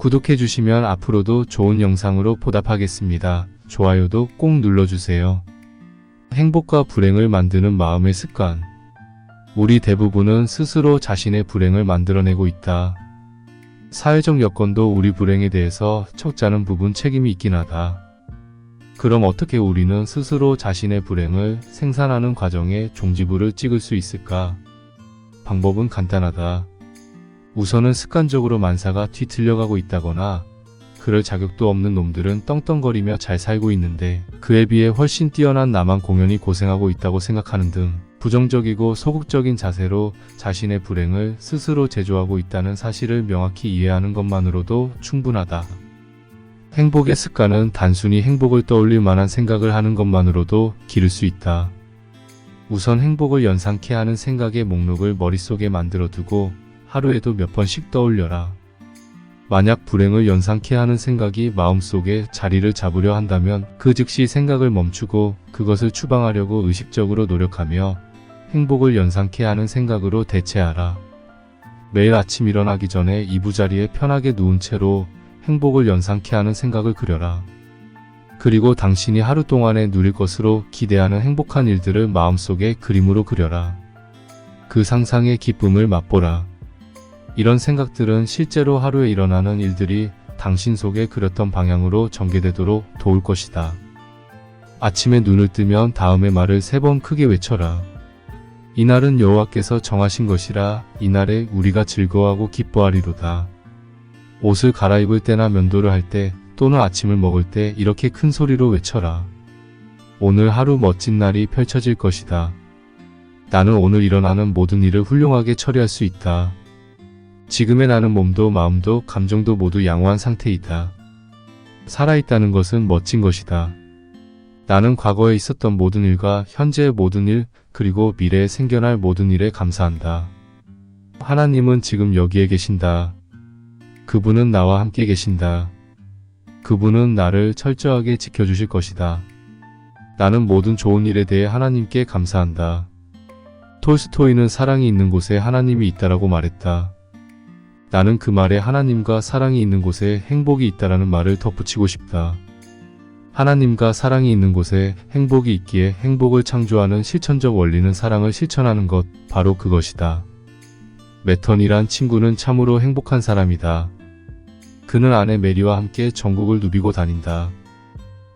구독해주시면 앞으로도 좋은 영상으로 보답하겠습니다. 좋아요도 꼭 눌러주세요. 행복과 불행을 만드는 마음의 습관. 우리 대부분은 스스로 자신의 불행을 만들어내고 있다. 사회적 여건도 우리 불행에 대해서 적잖은 부분 책임이 있긴 하다. 그럼 어떻게 우리는 스스로 자신의 불행을 생산하는 과정에 종지부를 찍을 수 있을까? 방법은 간단하다. 우선은 습관적으로 만사가 뒤틀려가고 있다거나 그럴 자격도 없는 놈들은 떵떵거리며 잘 살고 있는데 그에 비해 훨씬 뛰어난 나만 공연히 고생하고 있다고 생각하는 등 부정적이고 소극적인 자세로 자신의 불행을 스스로 제조하고 있다는 사실을 명확히 이해하는 것만으로도 충분하다. 행복의 습관은 단순히 행복을 떠올릴 만한 생각을 하는 것만으로도 기를 수 있다. 우선 행복을 연상케 하는 생각의 목록을 머릿속에 만들어 두고 하루에도 몇 번씩 떠올려라. 만약 불행을 연상케 하는 생각이 마음속에 자리를 잡으려 한다면 그 즉시 생각을 멈추고 그것을 추방하려고 의식적으로 노력하며 행복을 연상케 하는 생각으로 대체하라. 매일 아침 일어나기 전에 이부자리에 편하게 누운 채로 행복을 연상케 하는 생각을 그려라. 그리고 당신이 하루 동안에 누릴 것으로 기대하는 행복한 일들을 마음속에 그림으로 그려라. 그 상상의 기쁨을 맛보라. 이런 생각들은 실제로 하루에 일어나는 일들이 당신 속에 그렸던 방향으로 전개되도록 도울 것이다. 아침에 눈을 뜨면 다음의 말을 3번 크게 외쳐라. 이날은 여호와께서 정하신 것이라 이날에 우리가 즐거워하고 기뻐하리로다. 옷을 갈아입을 때나 면도를 할 때 또는 아침을 먹을 때 이렇게 큰 소리로 외쳐라. 오늘 하루 멋진 날이 펼쳐질 것이다. 나는 오늘 일어나는 모든 일을 훌륭하게 처리할 수 있다. 지금의 나는 몸도 마음도 감정도 모두 양호한 상태이다. 살아있다는 것은 멋진 것이다. 나는 과거에 있었던 모든 일과 현재의 모든 일, 그리고 미래에 생겨날 모든 일에 감사한다. 하나님은 지금 여기에 계신다. 그분은 나와 함께 계신다. 그분은 나를 철저하게 지켜주실 것이다. 나는 모든 좋은 일에 대해 하나님께 감사한다. 톨스토이는 사랑이 있는 곳에 하나님이 있다라고 말했다. 나는 그 말에 하나님과 사랑이 있는 곳에 행복이 있다라는 말을 덧붙이고 싶다. 하나님과 사랑이 있는 곳에 행복이 있기에 행복을 창조하는 실천적 원리는 사랑을 실천하는 것, 바로 그것이다. 매턴이란 친구는 참으로 행복한 사람이다. 그는 아내 메리와 함께 전국을 누비고 다닌다.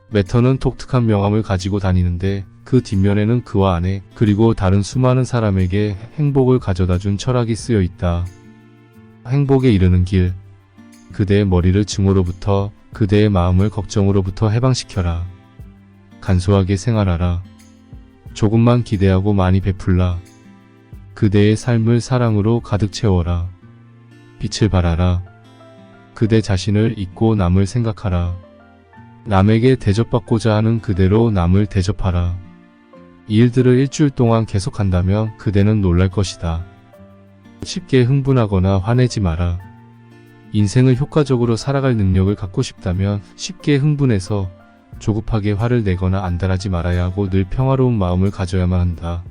매턴은 독특한 명함을 가지고 다니는데 그 뒷면에는 그와 아내, 그리고 다른 수많은 사람에게 행복을 가져다준 철학이 쓰여 있다. 행복에 이르는 길. 그대의 머리를 증오로부터, 그대의 마음을 걱정으로부터 해방시켜라. 간소하게 생활하라. 조금만 기대하고 많이 베풀라. 그대의 삶을 사랑으로 가득 채워라. 빛을 발하라. 그대 자신을 잊고 남을 생각하라. 남에게 대접받고자 하는 그대로 남을 대접하라. 이 일들을 일주일 동안 계속한다면 그대는 놀랄 것이다. 쉽게 흥분하거나 화내지 마라. 인생을 효과적으로 살아갈 능력을 갖고 싶다면 쉽게 흥분해서 조급하게 화를 내거나 안달하지 말아야 하고 늘 평화로운 마음을 가져야만 한다.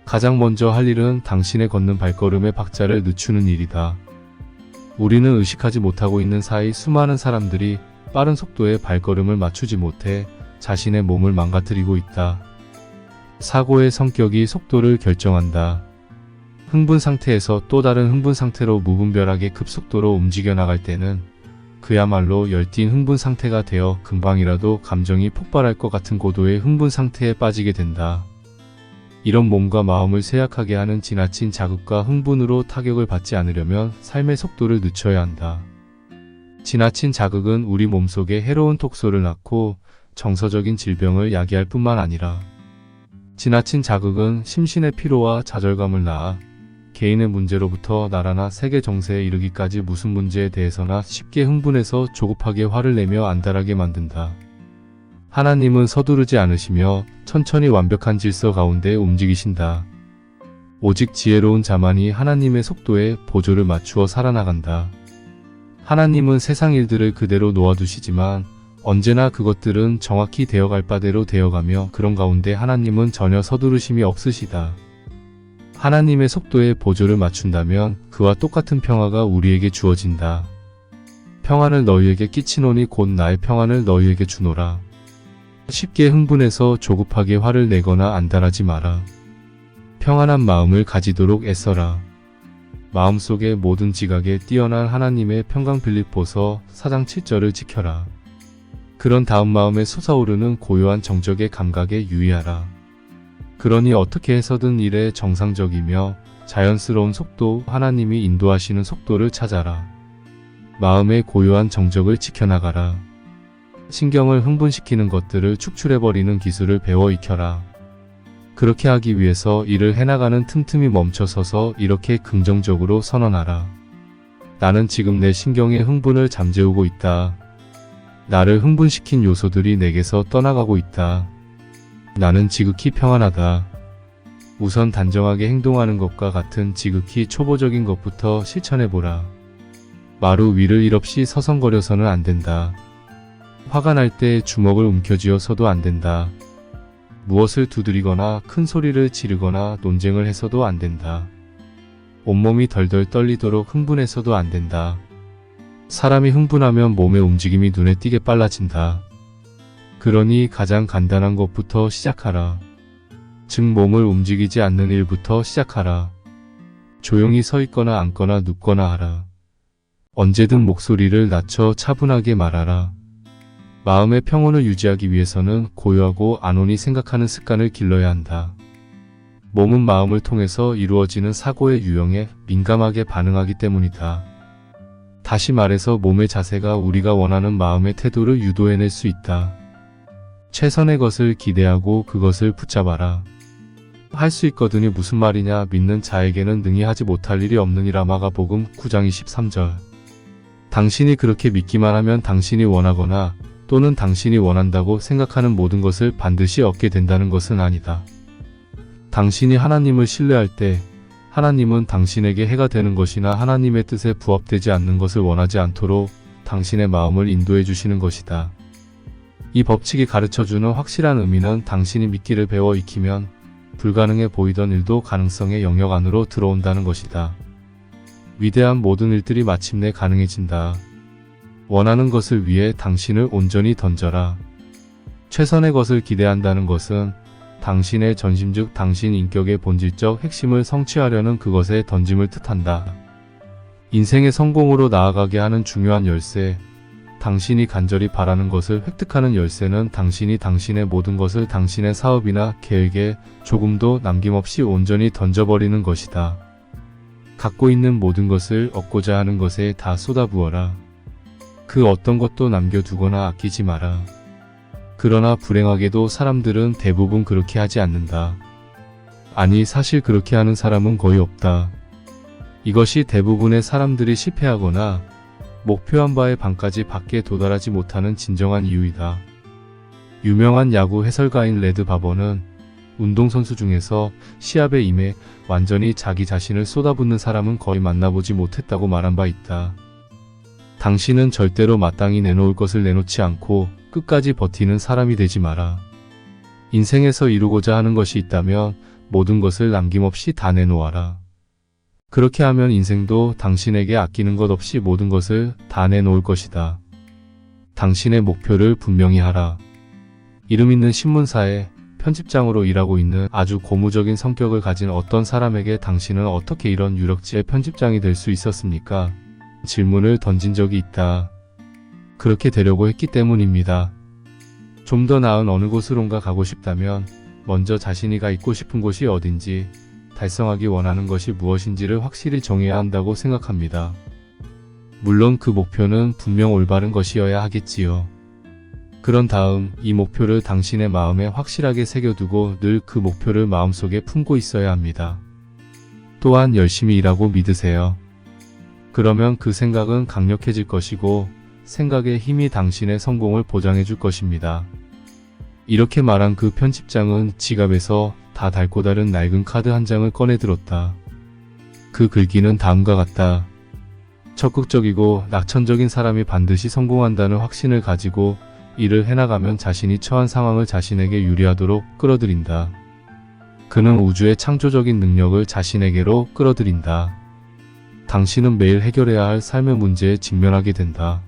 가장 먼저 할 일은 당신의 걷는 발걸음의 박자를 늦추는 일이다. 우리는 의식하지 못하고 있는 사이 수많은 사람들이 빠른 속도의 발걸음을 맞추지 못해 자신의 몸을 망가뜨리고 있다. 사고의 성격이 속도를 결정한다. 흥분 상태에서 또 다른 흥분 상태로 무분별하게 급속도로 움직여 나갈 때는 그야말로 열띤 흥분 상태가 되어 금방이라도 감정이 폭발할 것 같은 고도의 흥분 상태에 빠지게 된다. 이런 몸과 마음을 쇠약하게 하는 지나친 자극과 흥분으로 타격을 받지 않으려면 삶의 속도를 늦춰야 한다. 지나친 자극은 우리 몸속에 해로운 톡소를 낳고 정서적인 질병을 야기할 뿐만 아니라 지나친 자극은 심신의 피로와 좌절감을 낳아 개인의 문제로부터 나라나 세계 정세에 이르기까지 무슨 문제에 대해서나 쉽게 흥분해서 조급하게 화를 내며 안달하게 만든다. 하나님은 서두르지 않으시며 천천히 완벽한 질서 가운데 움직이신다. 오직 지혜로운 자만이 하나님의 속도에 보조를 맞추어 살아나간다. 하나님은 세상 일들을 그대로 놓아두시지만 언제나 그것들은 정확히 되어갈 바대로 되어가며 그런 가운데 하나님은 전혀 서두르심이 없으시다. 하나님의 속도에 보조를 맞춘다면 그와 똑같은 평화가 우리에게 주어진다. 평안을 너희에게 끼치노니 곧 나의 평안을 너희에게 주노라. 쉽게 흥분해서 조급하게 화를 내거나 안달하지 마라. 평안한 마음을 가지도록 애써라. 마음속의 모든 지각에 뛰어난 하나님의 평강 빌립보서 4장 7절을 지켜라. 그런 다음 마음에 솟아오르는 고요한 정적의 감각에 유의하라. 그러니 어떻게 해서든 일에 정상적이며 자연스러운 속도, 하나님이 인도하시는 속도를 찾아라. 마음의 고요한 정적을 지켜나가라. 신경을 흥분시키는 것들을 축출해버리는 기술을 배워 익혀라. 그렇게 하기 위해서 일을 해나가는 틈틈이 멈춰서서 이렇게 긍정적으로 선언하라. 나는 지금 내 신경의 흥분을 잠재우고 있다. 나를 흥분시킨 요소들이 내게서 떠나가고 있다. 나는 지극히 평안하다. 우선 단정하게 행동하는 것과 같은 지극히 초보적인 것부터 실천해보라. 마루 위를 일 없이 서성거려서는 안 된다. 화가 날 때 주먹을 움켜쥐어 서도 안 된다. 무엇을 두드리거나 큰 소리를 지르거나 논쟁을 해서도 안 된다. 온몸이 덜덜 떨리도록 흥분해서도 안 된다. 사람이 흥분하면 몸의 움직임이 눈에 띄게 빨라진다. 그러니 가장 간단한 것부터 시작하라. 즉 몸을 움직이지 않는 일부터 시작하라. 조용히 서 있거나 앉거나 눕거나 하라. 언제든 목소리를 낮춰 차분하게 말하라. 마음의 평온을 유지하기 위해서는 고요하고 안온히 생각하는 습관을 길러야 한다. 몸은 마음을 통해서 이루어지는 사고의 유형에 민감하게 반응하기 때문이다. 다시 말해서 몸의 자세가 우리가 원하는 마음의 태도를 유도해낼 수 있다. 최선의 것을 기대하고 그것을 붙잡아라. 할 수 있거든이 무슨 말이냐. 믿는 자에게는 능히 하지 못할 일이 없느니라. 마가복음 9장 23절. 당신이 그렇게 믿기만 하면 당신이 원하거나 또는 당신이 원한다고 생각하는 모든 것을 반드시 얻게 된다는 것은 아니다. 당신이 하나님을 신뢰할 때 하나님은 당신에게 해가 되는 것이나 하나님의 뜻에 부합되지 않는 것을 원하지 않도록 당신의 마음을 인도해 주시는 것이다. 이 법칙이 가르쳐주는 확실한 의미는 당신이 믿기를 배워 익히면 불가능해 보이던 일도 가능성의 영역 안으로 들어온다는 것이다. 위대한 모든 일들이 마침내 가능해진다. 원하는 것을 위해 당신을 온전히 던져라. 최선의 것을 기대한다는 것은 당신의 전심 즉 당신 인격의 본질적 핵심을 성취하려는 그것에 던짐을 뜻한다. 인생의 성공으로 나아가게 하는 중요한 열쇠, 당신이 간절히 바라는 것을 획득하는 열쇠는 당신이 당신의 모든 것을 당신의 사업이나 계획에 조금도 남김없이 온전히 던져버리는 것이다. 갖고 있는 모든 것을 얻고자 하는 것에 다 쏟아부어라. 그 어떤 것도 남겨두거나 아끼지 마라. 그러나 불행하게도 사람들은 대부분 그렇게 하지 않는다. 아니, 사실 그렇게 하는 사람은 거의 없다. 이것이 대부분의 사람들이 실패하거나 목표한 바의 반까지 밖에 도달하지 못하는 진정한 이유이다. 유명한 야구 해설가인 레드 바버는 운동선수 중에서 시합에 임해 완전히 자기 자신을 쏟아붓는 사람은 거의 만나보지 못했다고 말한 바 있다. 당신은 절대로 마땅히 내놓을 것을 내놓지 않고 끝까지 버티는 사람이 되지 마라. 인생에서 이루고자 하는 것이 있다면 모든 것을 남김없이 다 내놓아라. 그렇게 하면 인생도 당신에게 아끼는 것 없이 모든 것을 다 내놓을 것이다. 당신의 목표를 분명히 하라. 이름 있는 신문사에 편집장으로 일하고 있는 아주 고무적인 성격을 가진 어떤 사람에게 당신은 어떻게 이런 유력지의 편집장이 될 수 있었습니까? 질문을 던진 적이 있다. 그렇게 되려고 했기 때문입니다. 좀 더 나은 어느 곳으론가 가고 싶다면 먼저 자신이 가 있고 싶은 곳이 어딘지, 달성하기 원하는 것이 무엇인지를 확실히 정해야 한다고 생각합니다. 물론 그 목표는 분명 올바른 것이어야 하겠지요. 그런 다음 이 목표를 당신의 마음에 확실하게 새겨두고 늘 그 목표를 마음속에 품고 있어야 합니다. 또한 열심히 일하고 믿으세요. 그러면 그 생각은 강력해질 것이고 생각의 힘이 당신의 성공을 보장해 줄 것입니다. 이렇게 말한 그 편집장은 지갑에서 다 닳고 다른 낡은 카드 한 장을 꺼내 들었다. 그 글귀는 다음과 같다. 적극적이고 낙천적인 사람이 반드시 성공한다는 확신을 가지고 일을 해나가면 자신이 처한 상황을 자신에게 유리하도록 끌어들인다. 그는 우주의 창조적인 능력을 자신에게로 끌어들인다. 당신은 매일 해결해야 할 삶의 문제에 직면하게 된다.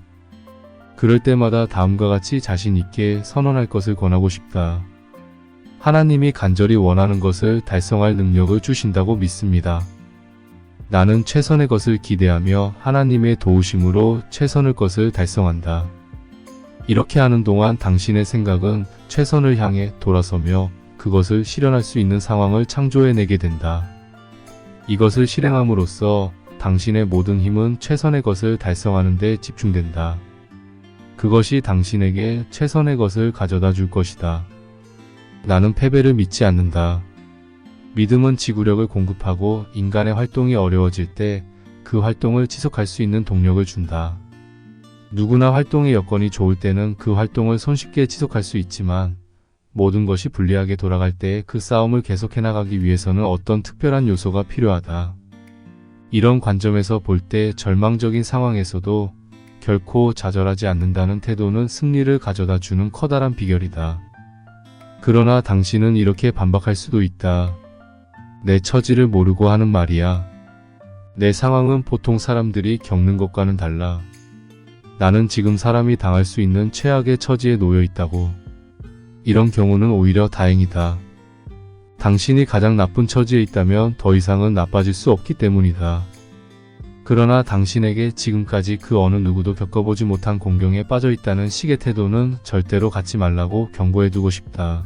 그럴 때마다 다음과 같이 자신 있게 선언할 것을 권하고 싶다. 하나님이 간절히 원하는 것을 달성할 능력을 주신다고 믿습니다. 나는 최선의 것을 기대하며 하나님의 도우심으로 최선의 것을 달성한다. 이렇게 하는 동안 당신의 생각은 최선을 향해 돌아서며 그것을 실현할 수 있는 상황을 창조해내게 된다. 이것을 실행함으로써 당신의 모든 힘은 최선의 것을 달성하는 데 집중된다. 그것이 당신에게 최선의 것을 가져다 줄 것이다. 나는 패배를 믿지 않는다. 믿음은 지구력을 공급하고 인간의 활동이 어려워질 때 그 활동을 지속할 수 있는 동력을 준다. 누구나 활동의 여건이 좋을 때는 그 활동을 손쉽게 지속할 수 있지만 모든 것이 불리하게 돌아갈 때 그 싸움을 계속해 나가기 위해서는 어떤 특별한 요소가 필요하다. 이런 관점에서 볼 때 절망적인 상황에서도 결코 좌절하지 않는다는 태도는 승리를 가져다 주는 커다란 비결이다. 그러나 당신은 이렇게 반박할 수도 있다. 내 처지를 모르고 하는 말이야. 내 상황은 보통 사람들이 겪는 것과는 달라. 나는 지금 사람이 당할 수 있는 최악의 처지에 놓여 있다고. 이런 경우는 오히려 다행이다. 당신이 가장 나쁜 처지에 있다면 더 이상은 나빠질 수 없기 때문이다. 그러나 당신에게 지금까지 그 어느 누구도 겪어보지 못한 공경에 빠져 있다는 식의 태도는 절대로 갖지 말라고 경고해두고 싶다.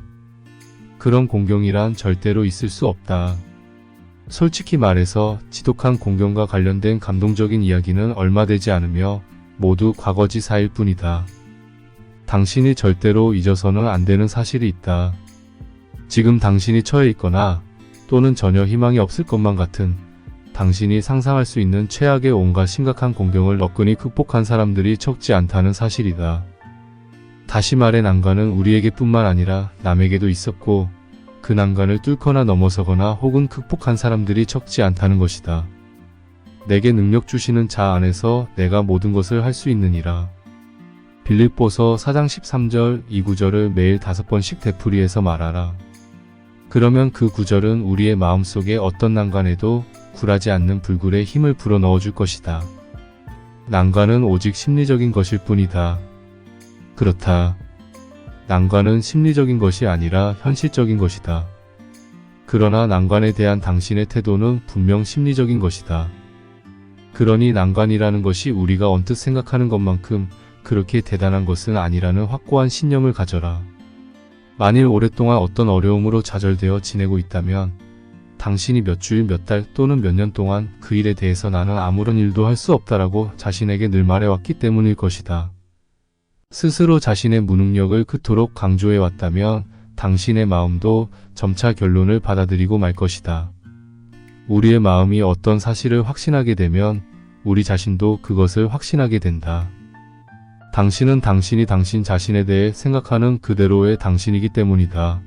그런 공경이란 절대로 있을 수 없다. 솔직히 말해서 지독한 공경과 관련된 감동적인 이야기는 얼마 되지 않으며 모두 과거지사일 뿐이다. 당신이 절대로 잊어서는 안 되는 사실이 있다. 지금 당신이 처해 있거나 또는 전혀 희망이 없을 것만 같은 당신이 상상할 수 있는 최악의 온갖 심각한 공경을 너끈히 극복한 사람들이 적지 않다는 사실이다. 다시 말해 난관은 우리에게뿐만 아니라 남에게도 있었고 그 난관을 뚫거나 넘어서거나 혹은 극복한 사람들이 적지 않다는 것이다. 내게 능력 주시는 자 안에서 내가 모든 것을 할 수 있느니라. 빌립보서 4장 13절 이 구절을 매일 5번씩 되풀이해서 말하라. 그러면 그 구절은 우리의 마음속에 어떤 난관에도 굴하지 않는 불굴의 힘을 불어넣어 줄 것이다. 난관은 오직 심리적인 것일 뿐이다. 그렇다. 난관은 심리적인 것이 아니라 현실적인 것이다. 그러나 난관에 대한 당신의 태도는 분명 심리적인 것이다. 그러니 난관이라는 것이 우리가 언뜻 생각하는 것만큼 그렇게 대단한 것은 아니라는 확고한 신념을 가져라. 만일 오랫동안 어떤 어려움으로 좌절되어 지내고 있다면 당신이 몇 주일, 몇 달 또는 몇 년 동안 그 일에 대해서 나는 아무런 일도 할 수 없다라고 자신에게 늘 말해왔기 때문일 것이다. 스스로 자신의 무능력을 그토록 강조해왔다면 당신의 마음도 점차 결론을 받아들이고 말 것이다. 우리의 마음이 어떤 사실을 확신하게 되면 우리 자신도 그것을 확신하게 된다. 당신은 당신이 당신 자신에 대해 생각하는 그대로의 당신이기 때문이다.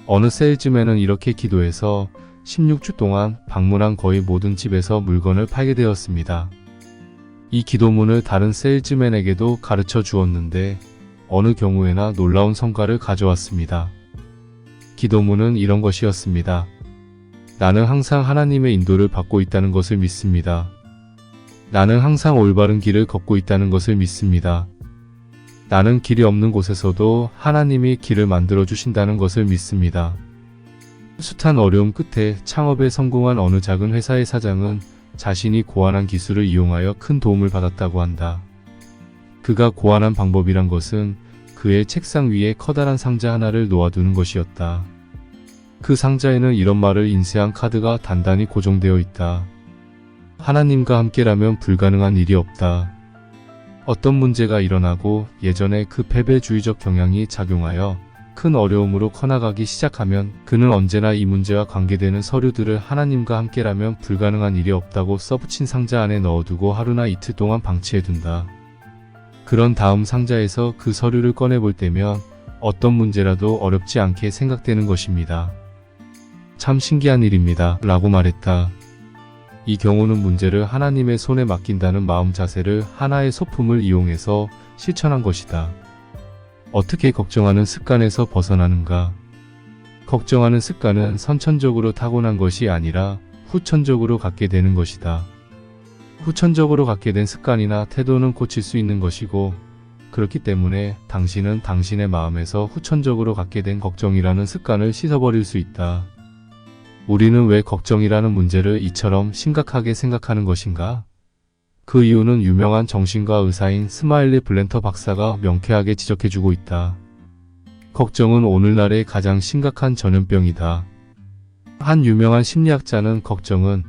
어느 세일즈맨은 이렇게 기도해서 16주 동안 방문한 거의 모든 집에서 물건을 팔게 되었습니다. 이 기도문을 다른 세일즈맨에게도 가르쳐 주었는데 어느 경우에나 놀라운 성과를 가져왔습니다. 기도문은 이런 것이었습니다. 나는 항상 하나님의 인도를 받고 있다는 것을 믿습니다. 나는 항상 올바른 길을 걷고 있다는 것을 믿습니다. 나는 길이 없는 곳에서도 하나님이 길을 만들어 주신다는 것을 믿습니다. 숱한 어려움 끝에 창업에 성공한 어느 작은 회사의 사장은 자신이 고안한 기술을 이용하여 큰 도움을 받았다고 한다. 그가 고안한 방법이란 것은 그의 책상 위에 커다란 상자 하나를 놓아두는 것이었다. 그 상자에는 이런 말을 인쇄한 카드가 단단히 고정되어 있다. 하나님과 함께라면 불가능한 일이 없다. 어떤 문제가 일어나고 예전에 그 패배주의적 경향이 작용하여 큰 어려움으로 커나가기 시작하면 그는 언제나 이 문제와 관계되는 서류들을 하나님과 함께라면 불가능한 일이 없다고 써붙인 상자 안에 넣어두고 하루나 이틀 동안 방치해둔다. 그런 다음 상자에서 그 서류를 꺼내볼 때면 어떤 문제라도 어렵지 않게 생각되는 것입니다. 참 신기한 일입니다. 라고 말했다. 이 경우는 문제를 하나님의 손에 맡긴다는 마음 자세를 하나의 소품을 이용해서 실천한 것이다. 어떻게 걱정하는 습관에서 벗어나는가? 걱정하는 습관은 선천적으로 타고난 것이 아니라 후천적으로 갖게 되는 것이다. 후천적으로 갖게 된 습관이나 태도는 고칠 수 있는 것이고 그렇기 때문에 당신은 당신의 마음에서 후천적으로 갖게 된 걱정이라는 습관을 씻어버릴 수 있다. 우리는 왜 걱정이라는 문제를 이처럼 심각하게 생각하는 것인가? 그 이유는 유명한 정신과 의사인 스마일리 블렌터 박사가 명쾌하게 지적해주고 있다. 걱정은 오늘날의 가장 심각한 전염병이다. 한 유명한 심리학자는 걱정은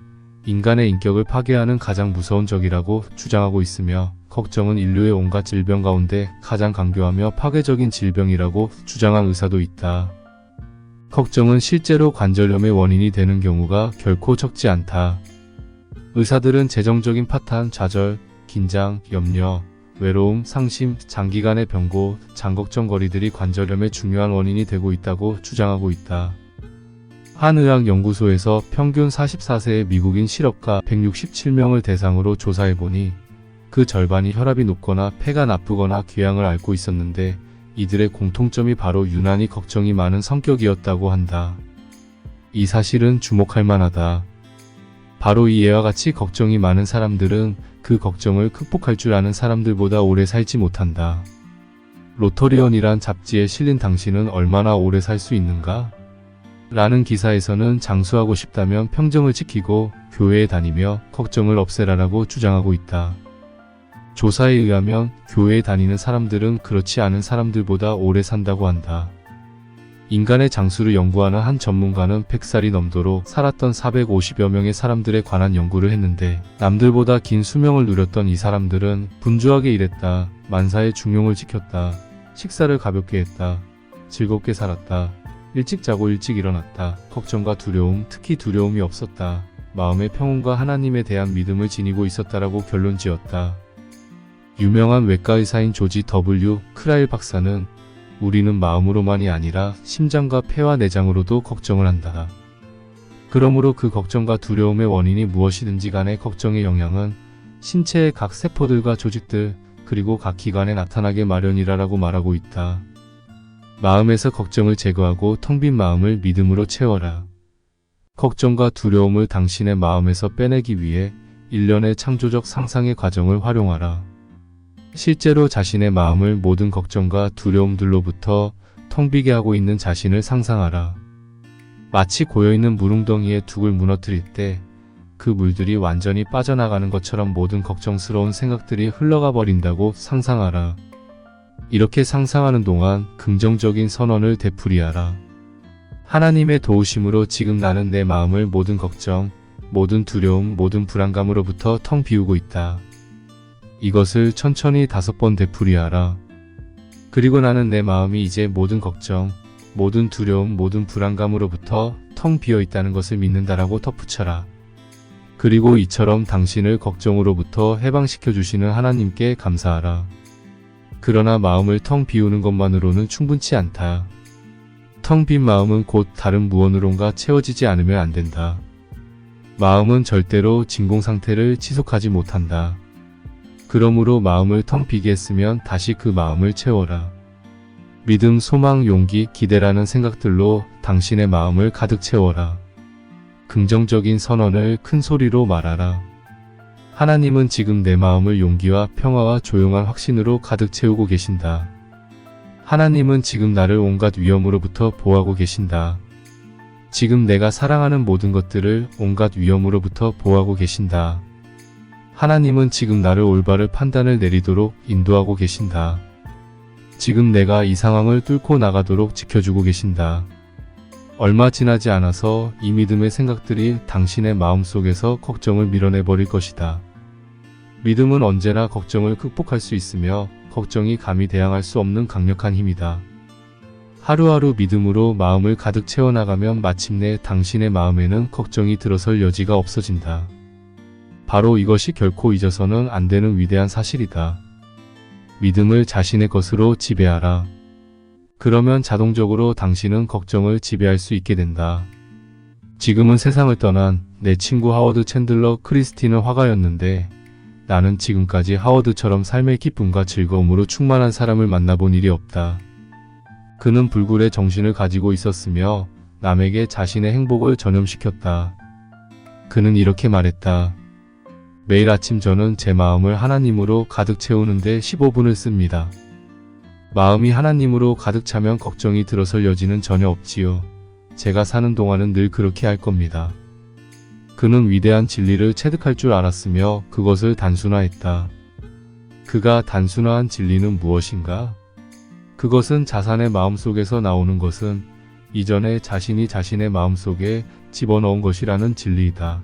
인간의 인격을 파괴하는 가장 무서운 적이라고 주장하고 있으며, 걱정은 인류의 온갖 질병 가운데 가장 강교하며 파괴적인 질병이라고 주장한 의사도 있다. 걱정은 실제로 관절염의 원인이 되는 경우가 결코 적지 않다. 의사들은 재정적인 파탄, 좌절, 긴장, 염려, 외로움, 상심, 장기간의 병고, 장걱정거리들이 관절염의 중요한 원인이 되고 있다고 주장하고 있다. 한 의학연구소에서 평균 44세의 미국인 실업가 167명을 대상으로 조사해보니 그 절반이 혈압이 높거나 폐가 나쁘거나 궤양을 앓고 있었는데, 이들의 공통점이 바로 유난히 걱정이 많은 성격이었다고 한다. 이 사실은 주목할 만하다. 바로 이와 같이 걱정이 많은 사람들은 그 걱정을 극복할 줄 아는 사람들보다 오래 살지 못한다. 로터리언이란 잡지에 실린 당신은 얼마나 오래 살 수 있는가? 라는 기사에서는 장수하고 싶다면 평정을 지키고 교회에 다니며 걱정을 없애라라고 주장하고 있다. 조사에 의하면 교회에 다니는 사람들은 그렇지 않은 사람들보다 오래 산다고 한다. 인간의 장수를 연구하는 한 전문가는 100살이 넘도록 살았던 450여 명의 사람들에 관한 연구를 했는데, 남들보다 긴 수명을 누렸던 이 사람들은 분주하게 일했다, 만사의 중용을 지켰다, 식사를 가볍게 했다, 즐겁게 살았다, 일찍 자고 일찍 일어났다, 걱정과 두려움, 특히 두려움이 없었다, 마음의 평온과 하나님에 대한 믿음을 지니고 있었다라고 결론 지었다. 유명한 외과의사인 조지 W. 크라일 박사는 우리는 마음으로만이 아니라 심장과 폐와 내장으로도 걱정을 한다. 그러므로 그 걱정과 두려움의 원인이 무엇이든지 간에 걱정의 영향은 신체의 각 세포들과 조직들, 그리고 각 기관에 나타나게 마련이라고 말하고 있다. 마음에서 걱정을 제거하고 텅 빈 마음을 믿음으로 채워라. 걱정과 두려움을 당신의 마음에서 빼내기 위해 일련의 창조적 상상의 과정을 활용하라. 실제로 자신의 마음을 모든 걱정과 두려움들로부터 텅 비게 하고 있는 자신을 상상하라. 마치 고여있는 물웅덩이에 둑을 무너뜨릴 때 그 물들이 완전히 빠져나가는 것처럼 모든 걱정스러운 생각들이 흘러가 버린다고 상상하라. 이렇게 상상하는 동안 긍정적인 선언을 되풀이하라. 하나님의 도우심으로 지금 나는 내 마음을 모든 걱정, 모든 두려움, 모든 불안감으로부터 텅 비우고 있다. 이것을 천천히 5번 되풀이하라. 그리고 나는 내 마음이 이제 모든 걱정, 모든 두려움, 모든 불안감으로부터 텅 비어 있다는 것을 믿는다라고 덧붙여라. 그리고 이처럼 당신을 걱정으로부터 해방시켜 주시는 하나님께 감사하라. 그러나 마음을 텅 비우는 것만으로는 충분치 않다. 텅 빈 마음은 곧 다른 무언으론가 채워지지 않으면 안 된다. 마음은 절대로 진공 상태를 지속하지 못한다. 그러므로 마음을 텅 비게 했으면 다시 그 마음을 채워라. 믿음, 소망, 용기, 기대라는 생각들로 당신의 마음을 가득 채워라. 긍정적인 선언을 큰 소리로 말하라. 하나님은 지금 내 마음을 용기와 평화와 조용한 확신으로 가득 채우고 계신다. 하나님은 지금 나를 온갖 위험으로부터 보호하고 계신다. 지금 내가 사랑하는 모든 것들을 온갖 위험으로부터 보호하고 계신다. 하나님은 지금 나를 올바른 판단을 내리도록 인도하고 계신다. 지금 내가 이 상황을 뚫고 나가도록 지켜주고 계신다. 얼마 지나지 않아서 이 믿음의 생각들이 당신의 마음속에서 걱정을 밀어내버릴 것이다. 믿음은 언제나 걱정을 극복할 수 있으며 걱정이 감히 대항할 수 없는 강력한 힘이다. 하루하루 믿음으로 마음을 가득 채워나가면 마침내 당신의 마음에는 걱정이 들어설 여지가 없어진다. 바로 이것이 결코 잊어서는 안 되는 위대한 사실이다. 믿음을 자신의 것으로 지배하라. 그러면 자동적으로 당신은 걱정을 지배할 수 있게 된다. 지금은 세상을 떠난 내 친구 하워드 챈들러 크리스티는 화가였는데, 나는 지금까지 하워드처럼 삶의 기쁨과 즐거움으로 충만한 사람을 만나본 일이 없다. 그는 불굴의 정신을 가지고 있었으며 남에게 자신의 행복을 전염시켰다. 그는 이렇게 말했다. 매일 아침 저는 제 마음을 하나님으로 가득 채우는데 15분을 씁니다. 마음이 하나님으로 가득 차면 걱정이 들어설 여지는 전혀 없지요. 제가 사는 동안은 늘 그렇게 할 겁니다. 그는 위대한 진리를 체득할 줄 알았으며 그것을 단순화했다. 그가 단순화한 진리는 무엇인가? 그것은 자산의 마음속에서 나오는 것은 이전에 자신이 자신의 마음속에 집어넣은 것이라는 진리이다.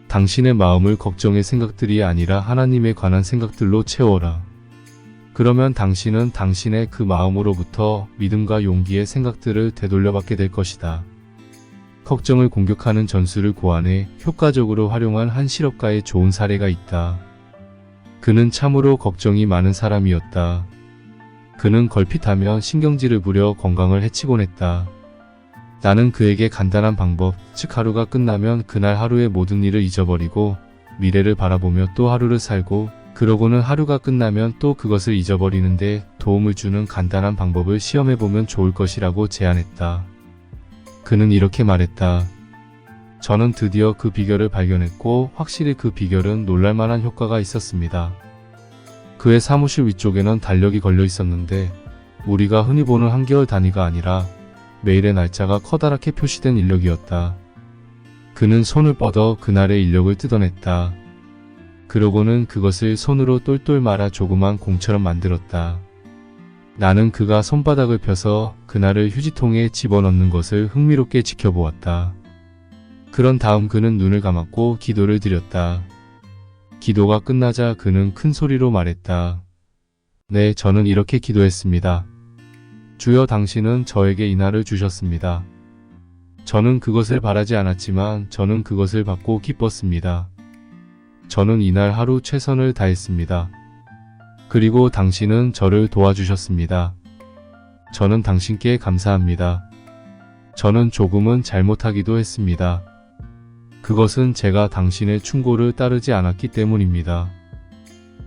당신의 마음을 걱정의 생각들이 아니라 하나님에 관한 생각들로 채워라. 그러면 당신은 당신의 그 마음으로부터 믿음과 용기의 생각들을 되돌려받게 될 것이다. 걱정을 공격하는 전술을 고안해 효과적으로 활용한 한 실업가의 좋은 사례가 있다. 그는 참으로 걱정이 많은 사람이었다. 그는 걸핏하면 신경질을 부려 건강을 해치곤 했다. 나는 그에게 간단한 방법, 즉 하루가 끝나면 그날 하루의 모든 일을 잊어버리고 미래를 바라보며 또 하루를 살고 그러고는 하루가 끝나면 또 그것을 잊어버리는데 도움을 주는 간단한 방법을 시험해보면 좋을 것이라고 제안했다. 그는 이렇게 말했다. 저는 드디어 그 비결을 발견했고 확실히 그 비결은 놀랄만한 효과가 있었습니다. 그의 사무실 위쪽에는 달력이 걸려 있었는데 우리가 흔히 보는 한개월 단위가 아니라 매일의 날짜가 커다랗게 표시된 인력이었다. 그는 손을 뻗어 그날의 인력을 뜯어냈다. 그러고는 그것을 손으로 똘똘 말아 조그만 공처럼 만들었다. 나는 그가 손바닥을 펴서 그날을 휴지통에 집어넣는 것을 흥미롭게 지켜보았다. 그런 다음 그는 눈을 감았고 기도를 드렸다. 기도가 끝나자 그는 큰 소리로 말했다. 네, 저는 이렇게 기도했습니다. 주여, 당신은 저에게 이 날을 주셨습니다. 저는 그것을 바라지 않았지만 저는 그것을 받고 기뻤습니다. 저는 이날 하루 최선을 다했습니다. 그리고 당신은 저를 도와주셨습니다. 저는 당신께 감사합니다. 저는 조금은 잘못하기도 했습니다. 그것은 제가 당신의 충고를 따르지 않았기 때문입니다.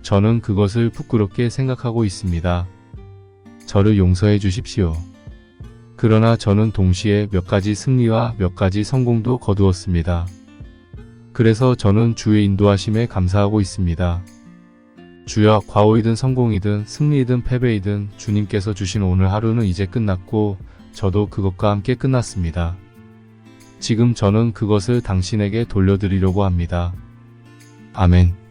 저는 그것을 부끄럽게 생각하고 있습니다. 저를 용서해 주십시오. 그러나 저는 동시에 몇 가지 승리와 몇 가지 성공도 거두었습니다. 그래서 저는 주의 인도하심에 감사하고 있습니다. 주여, 과오이든 성공이든 승리이든 패배이든 주님께서 주신 오늘 하루는 이제 끝났고 저도 그것과 함께 끝났습니다. 지금 저는 그것을 당신에게 돌려드리려고 합니다. 아멘.